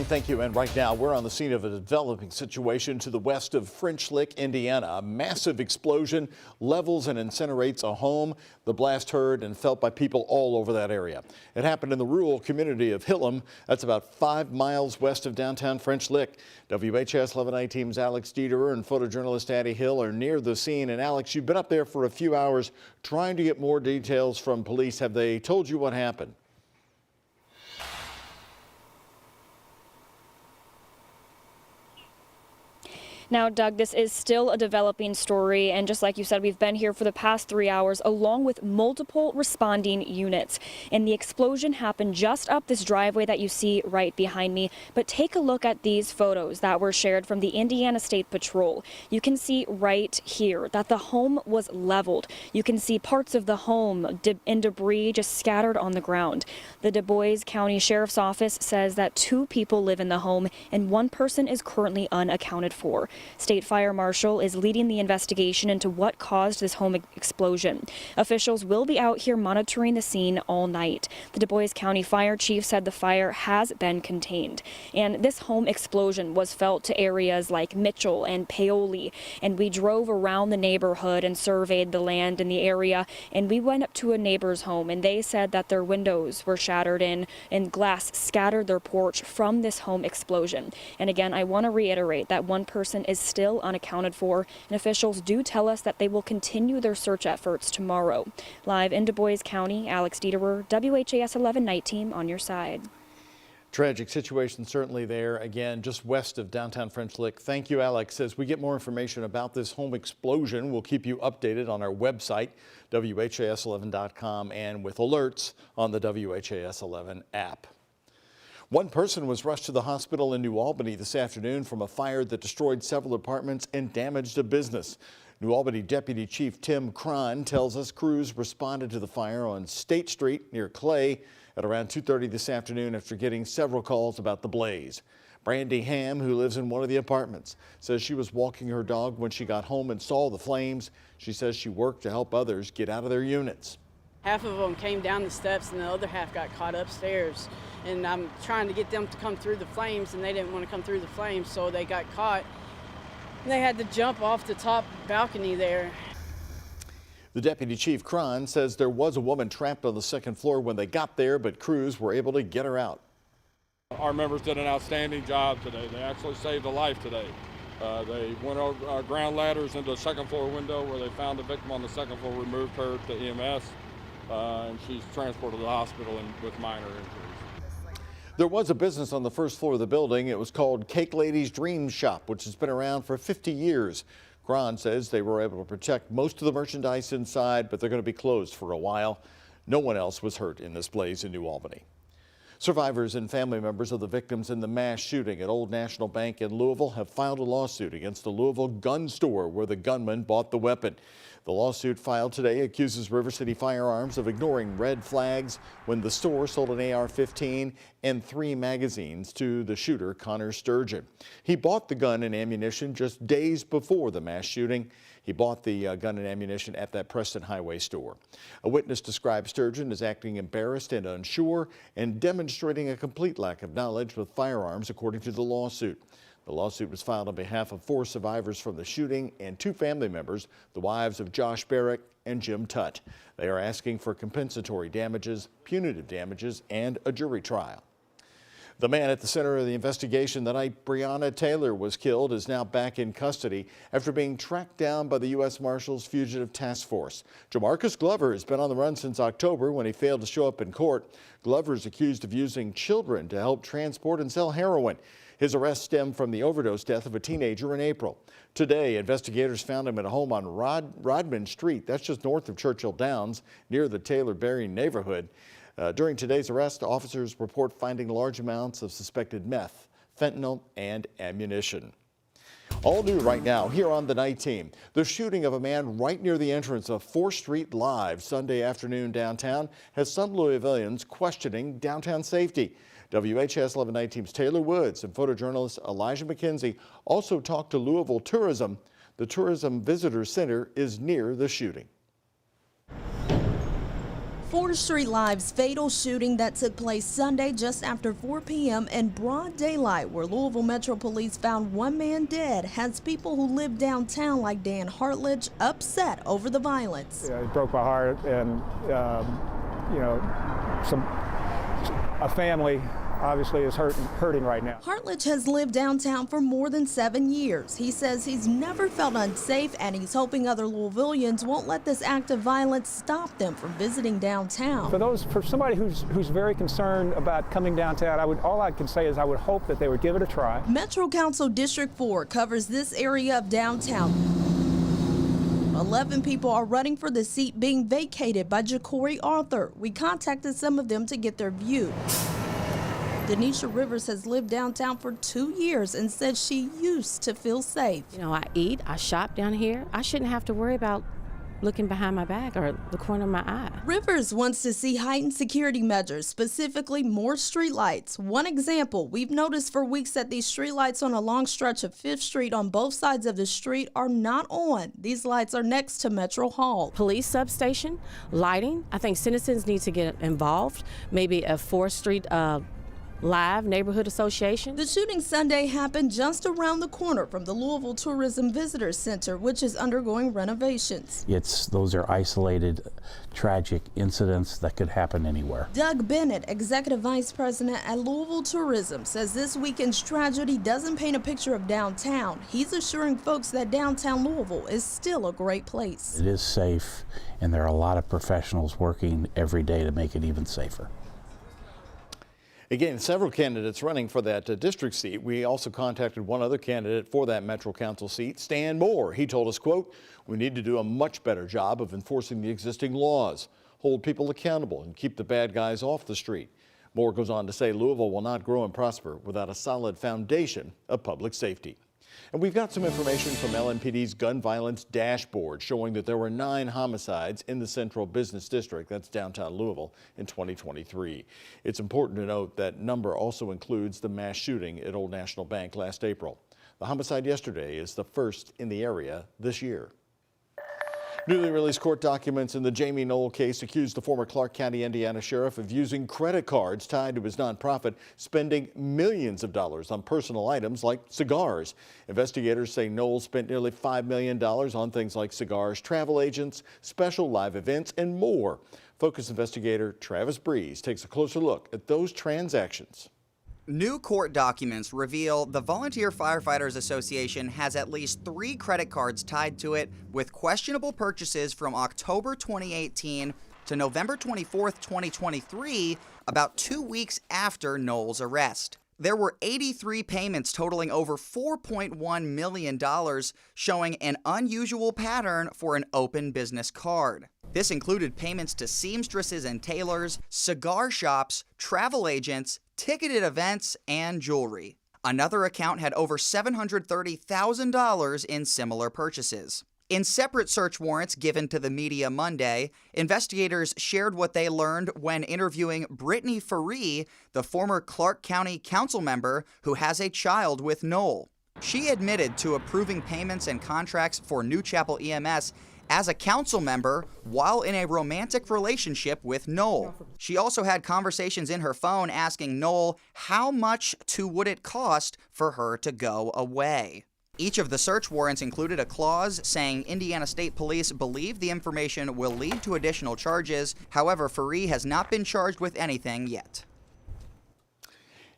Thank you. And right now we're on the scene of a developing situation to the west of French Lick, Indiana. A massive explosion levels and incinerates a home. The blast heard and felt by people all over that area. It happened in the rural community of Hillam. That's about 5 miles west of downtown French Lick. WHAS 11 Night Team's Alex Dieterer and photojournalist Addie Hill are near the scene. And Alex, you've been up there for a few hours trying to get more details from police. Have they told you what happened? Now, Doug, this is still a developing story, and just like you said, we've been here for the past 3 hours along with multiple responding units. And the explosion happened just up this driveway that you see right behind me. But take a look at these photos that were shared from the Indiana State Patrol. You can see right here that the home was leveled. You can see parts of the home and debris just scattered on the ground. The Du Bois County Sheriff's Office says that 2 people live in the home and 1 person is currently unaccounted for. State Fire Marshal is leading the investigation into what caused this home explosion. Officials will be out here monitoring the scene all night. The Du Bois County Fire Chief said the fire has been contained. And this home explosion was felt to areas like Mitchell and Paoli. And we drove around the neighborhood and surveyed the land in the area. And we went up to a neighbor's home, and they said that their windows were shattered in and glass scattered their porch from this home explosion. And again, I want to reiterate that 1 person is still unaccounted for, and officials do tell us that they will continue their search efforts tomorrow. Live in Du Bois County, Alex Dieterer, WHAS 11 Night Team, on your side. Tragic situation certainly there, again, just west of downtown French Lick. Thank you, Alex. As we get more information about this home explosion, we'll keep you updated on our website, WHAS11.com, and with alerts on the WHAS 11 app. 1 person was rushed to the hospital in New Albany this afternoon from a fire that destroyed several apartments and damaged a business. New Albany Deputy Chief Tim Cron tells us crews responded to the fire on State Street near Clay at around 2:30 this afternoon after getting several calls about the blaze. Brandy Ham, who lives in one of the apartments, says she was walking her dog when she got home and saw the flames. She says she worked to help others get out of their units. Half of them came down the steps and the other half got caught upstairs. And I'm trying to get them to come through the flames, and they didn't want to come through the flames, so they got caught. And they had to jump off the top balcony there. The Deputy Chief Cron says there was a woman trapped on the 2nd floor when they got there, but crews were able to get her out. Our members did an outstanding job today. They actually saved a life today. They went over ground ladders into a 2nd floor window where they found the victim on the 2nd floor, removed her to EMS, and she's transported to the hospital with minor injuries. There was a business on the 1st floor of the building. It was called Cake Lady's Dream Shop, which has been around for 50 years. Cron says they were able to protect most of the merchandise inside, but they're going to be closed for a while. No one else was hurt in this blaze in New Albany. Survivors and family members of the victims in the mass shooting at Old National Bank in Louisville have filed a lawsuit against the Louisville gun store where the gunman bought the weapon. The lawsuit filed today accuses River City Firearms of ignoring red flags when the store sold an AR-15 and 3 magazines to the shooter, Connor Sturgeon. He bought the gun and ammunition just days before the mass shooting. He bought the gun and ammunition at that Preston Highway store. A witness described Sturgeon as acting embarrassed and unsure and demonstrating a complete lack of knowledge with firearms, according to the lawsuit. The lawsuit was filed on behalf of 4 survivors from the shooting and 2 family members, the wives of Josh Barrick and Jim Tutt. They are asking for compensatory damages, punitive damages, and a jury trial. The man at the center of the investigation the night Breonna Taylor was killed is now back in custody after being tracked down by the U.S. Marshals Fugitive Task Force. Jamarcus Glover has been on the run since October when he failed to show up in court. Glover is accused of using children to help transport and sell heroin. His arrest stemmed from the overdose death of a teenager in April. Today, investigators found him at a home on Rodman Street. That's just north of Churchill Downs, near the Taylor-Berry neighborhood. During today's arrest, officers report finding large amounts of suspected meth, fentanyl, and ammunition. All new right now here on the Night Team. The shooting of a man right near the entrance of 4th Street Live Sunday afternoon downtown has some Louisvillians questioning downtown safety. WHAS 11 Night Team's Taylor Woods and photojournalist Elijah McKenzie also talked to Louisville Tourism. The Tourism Visitor Center is near the shooting. 4th Street Live's fatal shooting that took place Sunday just after 4 p.m. in broad daylight, where Louisville Metro Police found one man dead, has people who live downtown like Dan Hartledge upset over the violence. Yeah, it broke my heart, and a family obviously is hurting right now. Hartledge has lived downtown for more than 7 years. He says he's never felt unsafe, and he's hoping other Louisvillians won't let this act of violence stop them from visiting downtown. For somebody who's very concerned about coming downtown, all I can say is I would hope that they would give it a try. Metro Council District 4 covers this area of downtown. 11 people are running for the seat being vacated by Ja'Cory Arthur. We contacted some of them to get their view. Denisha Rivers has lived downtown for 2 years and said she used to feel safe. You know, I eat, I shop down here. I shouldn't have to worry about looking behind my back or the corner of my eye. Rivers wants to see heightened security measures, specifically more streetlights. One example, we've noticed for weeks that these streetlights on a long stretch of 5th Street on both sides of the street are not on. These lights are next to Metro Hall. Police substation, lighting. I think citizens need to get involved. Maybe a 4th Street Live neighborhood association. The shooting Sunday happened just around the corner from the Louisville Tourism Visitor Center, which is undergoing renovations. Those are isolated, tragic incidents that could happen anywhere. Doug Bennett, Executive Vice President at Louisville Tourism, says this weekend's tragedy doesn't paint a picture of downtown. He's assuring folks that downtown Louisville is still a great place. It is safe, and there are a lot of professionals working every day to make it even safer. Again, several candidates running for that district seat. We also contacted one other candidate for that Metro Council seat, Stan Moore. He told us, quote, "We need to do a much better job of enforcing the existing laws, hold people accountable, and keep the bad guys off the street." Moore goes on to say Louisville will not grow and prosper without a solid foundation of public safety. And we've got some information from LMPD's gun violence dashboard showing that there were 9 homicides in the Central Business District, that's downtown Louisville, in 2023. It's important to note that number also includes the mass shooting at Old National Bank last April. The homicide yesterday is the first in the area this year. Newly released court documents in the Jamie Knoll case accused the former Clark County, Indiana sheriff of using credit cards tied to his nonprofit, spending millions of dollars on personal items like cigars. Investigators say Knoll spent nearly $5 million on things like cigars, travel agents, special live events, and more. Focus investigator Travis Breeze takes a closer look at those transactions. New court documents reveal the Volunteer Firefighters Association has at least 3 credit cards tied to it with questionable purchases from October 2018 to November 24, 2023, about 2 weeks after Knoll's arrest. There were 83 payments totaling over $4.1 million, showing an unusual pattern for an open business card. This included payments to seamstresses and tailors, cigar shops, travel agents, ticketed events, and jewelry. Another account had over $730,000 in similar purchases. In separate search warrants given to the media Monday, investigators shared what they learned when interviewing Brittany Faree, the former Clark County council member who has a child with Knoll. She admitted to approving payments and contracts for New Chapel EMS as a council member while in a romantic relationship with Knoll. She also had conversations in her phone asking Knoll how much would it cost for her to go away. Each of the search warrants included a clause saying Indiana State Police believe the information will lead to additional charges. However, Faree has not been charged with anything yet.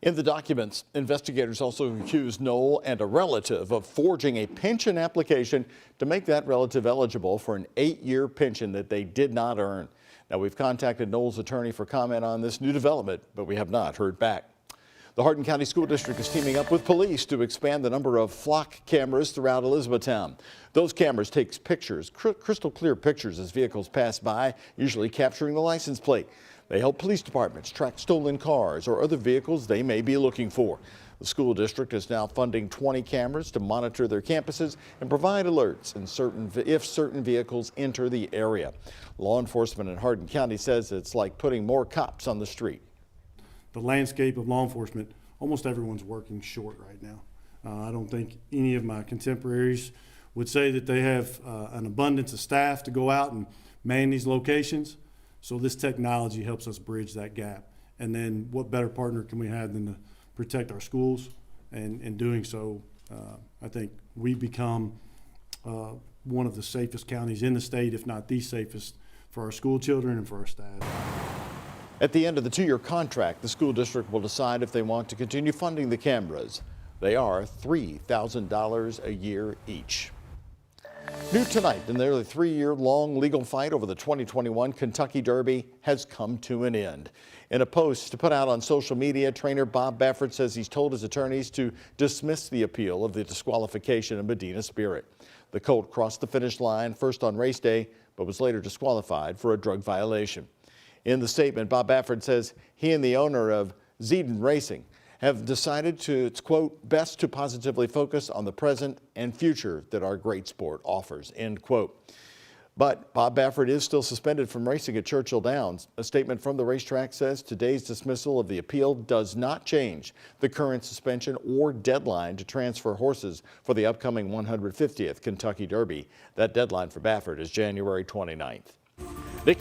In the documents, investigators also accused Knoll and a relative of forging a pension application to make that relative eligible for an 8-year pension that they did not earn. Now, we've contacted Knoll's attorney for comment on this new development, but we have not heard back. The Hardin County School District is teaming up with police to expand the number of flock cameras throughout Elizabethtown. Those cameras take pictures, crystal clear pictures as vehicles pass by, usually capturing the license plate. They help police departments track stolen cars or other vehicles they may be looking for. The school district is now funding 20 cameras to monitor their campuses and provide alerts if certain vehicles enter the area. Law enforcement in Hardin County says it's like putting more cops on the street. The landscape of law enforcement, almost everyone's working short right now. I don't think any of my contemporaries would say that they have an abundance of staff to go out and man these locations. So this technology helps us bridge that gap. And then what better partner can we have than to protect our schools? And in doing so, I think we become one of the safest counties in the state, if not the safest, for our school children and for our staff. At the end of the 2-year contract, the school district will decide if they want to continue funding the cameras. They are $3,000 a year each. New tonight, the nearly 3-year-long legal fight over the 2021 Kentucky Derby has come to an end. In a post put out on social media, trainer Bob Baffert says he's told his attorneys to dismiss the appeal of the disqualification of Medina Spirit. The colt crossed the finish line first on race day, but was later disqualified for a drug violation. In the statement, Bob Baffert says he and the owner of Zeden Racing have decided to, it's quote, best to positively focus on the present and future that our great sport offers, end quote. But Bob Baffert is still suspended from racing at Churchill Downs. A statement from the racetrack says today's dismissal of the appeal does not change the current suspension or deadline to transfer horses for the upcoming 150th Kentucky Derby. That deadline for Baffert is January 29th.